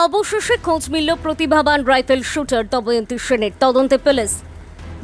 অবশেষে খোঁজ মিলল প্রতিভাবান রাইফেল শুটার দময়ন্তী সেনের। তদন্তে পুলিশ।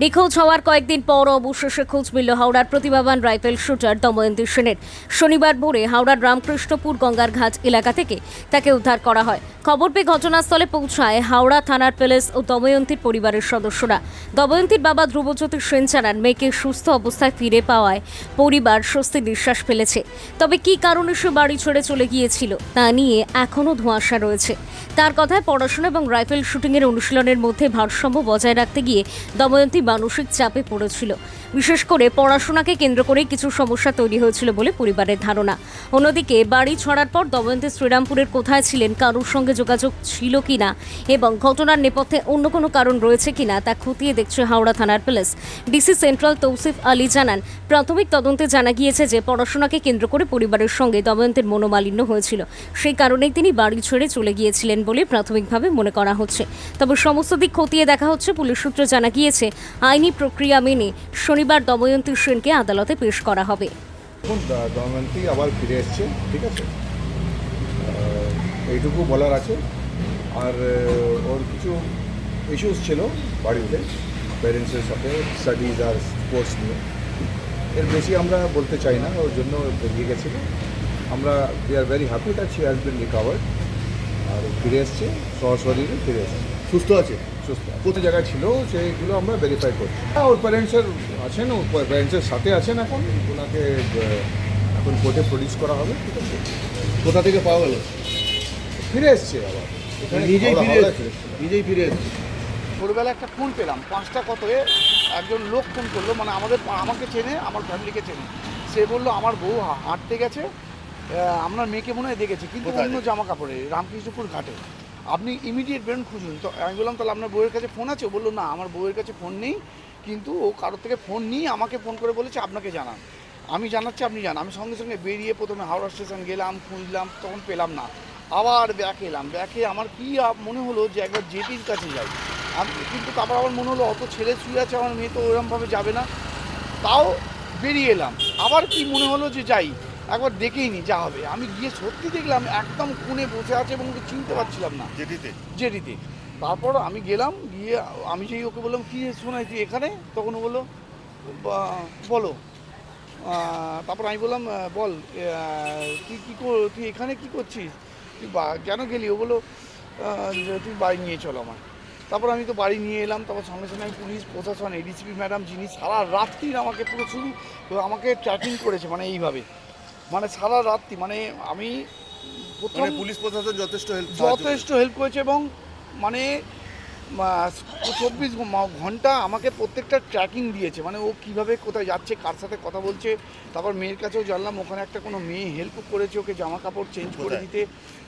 নিখোঁজ হওয়ার কয়েকদিন পর অবশেষে খোঁজ মিলল হাওড়ার প্রতিভাবান রাইফেল শুটার দময়ন্তী সেনের। শনিবার ভোরে হাওড়ার রামকৃষ্ণপুর গঙ্গার ঘাট এলাকা থেকে তাকে উদ্ধার করা হয়। খবর পেয়ে ঘটনাস্থলে পৌঁছায় হাওড়া থানার পুলিশ ও দময়ন্তীর পরিবারের সদস্যরা। দময়ন্তীর বাবা ধ্রুবজ্যোতি সেন জানান, মেয়েকে সুস্থ অবস্থায় ফিরে পাওয়ায় পরিবার স্বস্তির নিঃশ্বাস ফেলেছে। তবে কী কারণে সে বাড়ি ছেড়ে চলে গিয়েছিল তা নিয়ে এখনও ধোঁয়াশা রয়েছে। তার কথায় পড়াশোনা এবং রাইফেল শুটিংয়ের অনুশীলনের মধ্যে ভারসাম্য বজায় রাখতে গিয়ে দময়ন্তী মানসিক চাপে পড়েছিল। বিশেষ করে পড়াশোনাকে কেন্দ্র করেই কিছু সমস্যা তৈরি হয়েছিল বলে পরিবারের ধারণা। অন্যদিকে বাড়ি ছাড়ার পর দময়ন্তী শ্রীরামপুরের কোথায় ছিলেন, কারোর সঙ্গে যোগাযোগ ছিল কিনা এবং ঘটনার নেপথ্যে অন্য কোনো কারণ রয়েছে কিনা তা খতিয়ে দেখছে হাওড়া থানার police. DC central Tousif Ali জানান, প্রাথমিক তদন্তে জানা গিয়েছে যে পড়াশোনাকে কেন্দ্র করে পরিবারের সঙ্গে দময়ন্তীর মনোমালিন্য হয়েছিল। সেই কারণেই তিনি বাড়ি ছেড়ে চলে গিয়েছিলেন বলে প্রাথমিকভাবে মনে করা হচ্ছে। তবে সমস্ত দিক খতিয়ে দেখা হচ্ছে। পুলিশ সূত্রে জানা গিয়েছে, আইনি প্রক্রিয়া মেনে শনিবার দময়ন্তী সেনকে আদালতে পেশ করা হবে। এখন দময়ন্তী আবার ফিরে এসছে, ঠিক আছে, এইটুকু বলার আছে। আর ওর কিছু ইস্যুস ছিল বাড়িতে, প্যারেন্টসের সাথে, স্টাডিজ আর স্পোর্টস নিয়ে। এর বেশি আমরা বলতে চাই না, ওর জন্য বেরিয়ে গেছিলো। আমরা we are very happy that she has been recovered. আর ফিরে এসছে, সশরীরে ফিরে এসছে, সুস্থ আছে। সুস্থ কোথা জায়গায় ছিল সেইগুলো আমরা ভেরিফাই করছি। ওর প্যারেন্টসের আছেন, ওর প্যারেন্টসের সাথে আছেন। এখন ওনাকে এখন কোর্টে প্রডিউস করা হবে, ঠিক আছে। কোথা থেকে পাওয়া গেল? ফিরে এসছে আবার, নিজেই ফিরে এসছে। ভোরবেলা একটা ফোন পেলাম, 5টা কতয়ে একজন লোক ফোন করলো, মানে আমাকে চেনে, আমার ফ্যামিলিকে চেনে। সে বললো আমার বউ হাঁটতে গেছে, আপনার মেয়েকে মনে হয় দেখেছে, কিন্তু অন্য জামা কাপড়ে, রামকৃষ্ণপুর ঘাটে। আপনি ইমিডিয়েট বেরোন, খুঁজুন। তো আমি বললাম, তাহলে আপনার বউয়ের কাছে ফোন আছে? ও বললো না, আমার বউয়ের কাছে ফোন নেই, কিন্তু ও কারোর থেকে ফোন নিয়ে আমাকে ফোন করে বলেছে আপনাকে জানান। আমি জানাচ্ছি, আপনি জানান। আমি সঙ্গে সঙ্গে বেরিয়ে প্রথমে হাওড়া স্টেশন গেলাম, খুঁজলাম, তখন পেলাম না। আবার ব্যাকে এলাম। ব্যাকে আমার কি মনে হলো যে একবার জেটির কাছে যাই। কিন্তু তারপর আমার মনে হলো অত ছেলে শুয়ে আছে, আমার মেয়ে তো ওরকমভাবে যাবে না। তাও বেরিয়ে এলাম। আবার কি মনে হলো যে যাই, একবার দেখেই নি যা হবে। আমি গিয়ে সত্যি দেখলাম একদম কোণে বসে আছে এবং ওকে চিনতে পারছিলাম না, জেটিতে। তারপর আমি গেলাম, গিয়ে আমি যেই ওকে বললাম, কী শোনাই তুই এখানে? তখন ও বললো বলো। তারপর আমি বললাম, বল তুই এখানে কী করছিস, তুই কেন গেলি? ও বললো তুই বাড়ি নিয়ে চলো আমার। তারপর আমি তো বাড়ি নিয়ে এলাম। তারপর সঙ্গে সঙ্গে আমি পুলিশ প্রশাসন, এডিসিপি ম্যাডাম, যিনি সারা রাত্রি আমাকে পুরো শুধু আমাকে ট্র্যাকিং করেছে, মানে এইভাবে, মানে সারা রাত্রি, মানে আমি প্রথম পুলিশ প্রশাসন যথেষ্ট হেল্প করেছে। এবং মানে 24 ঘন্টা আমাকে প্রত্যেকটা ট্র্যাকিং দিয়েছে, মানে ও কীভাবে কোথায় যাচ্ছে, কার সাথে কথা বলছে। তারপর মেয়ের কাছেও জানলাম, ওখানে একটা কোনো মেয়ে হেল্প করেছে ওকে জামা কাপড় চেঞ্জ করে দিতে,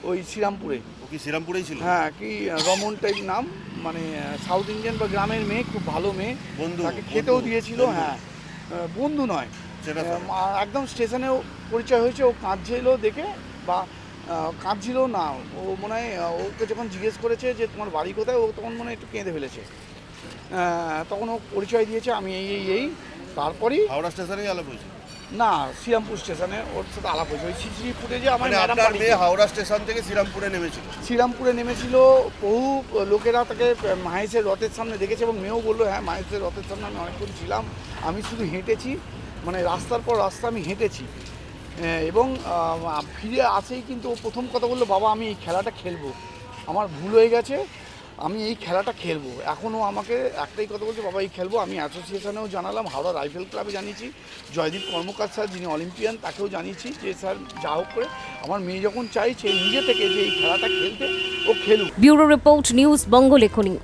ওই শ্রীরামপুরে। ও কি শ্রীরামপুরেই ছিল? হ্যাঁ, কি রমন টাইপ নাম, মানে সাউথ ইন্ডিয়ান বা গ্রামের মেয়ে, খুব ভালো মেয়ে। তাকে খেতেও দিয়েছিল। হ্যাঁ, বন্ধু নয়, একদম স্টেশনেও পরিচয় হয়েছে। ও কাঁদছিল দেখে, বা কাঁদছিল না, ও মনে হয় ওকে যখন জিজ্ঞেস করেছে যে তোমার বাড়ি কোথায়, ও তখন মনে হয় একটু কেঁদে ফেলেছে। তখন ও পরিচয় দিয়েছে, আমি এই। তারপরেই হাওড়া স্টেশনেই আলাপ হয়েছে? না, শ্রীরামপুর স্টেশনে ওর সাথে আলাপ হয়েছে। ওই সিসিটিভি ফুটেজে আমার আপনার মেয়ে হাওড়া স্টেশন থেকে শ্রীরামপুরে নেমেছিল। বহু লোকেরা তাকে মাহেশের রথের সামনে দেখেছে এবং মেয়েও বললো, হ্যাঁ, মাহেশের রথের সামনে আমি অনেকক্ষণ ছিলাম। আমি শুধু হেঁটেছি, মানে রাস্তার পর রাস্তা আমি হেঁটেছি। এবং ফিরে আসেই কিন্তু ও প্রথম কথা বললো, বাবা আমি এই খেলাটা খেলবো, আমার ভুল হয়ে গেছে, আমি এই খেলাটা খেলবো। এখনও আমাকে একটাই কথা বলছে, বাবা এই খেলবো। আমি অ্যাসোসিয়েশনেও জানালাম, হাওড়া রাইফেল ক্লাবে জানিয়েছি, জয়দীপ কর্মকার স্যার যিনি অলিম্পিয়ান তাকেও জানিয়েছি যে স্যার যা হোক করে আমার মেয়ে যখন চাইছে নিজে থেকে যে এই খেলাটা খেলতে, ও খেলুক। ব্যুরো রিপোর্ট, নিউজ বঙ্গ লেখনী।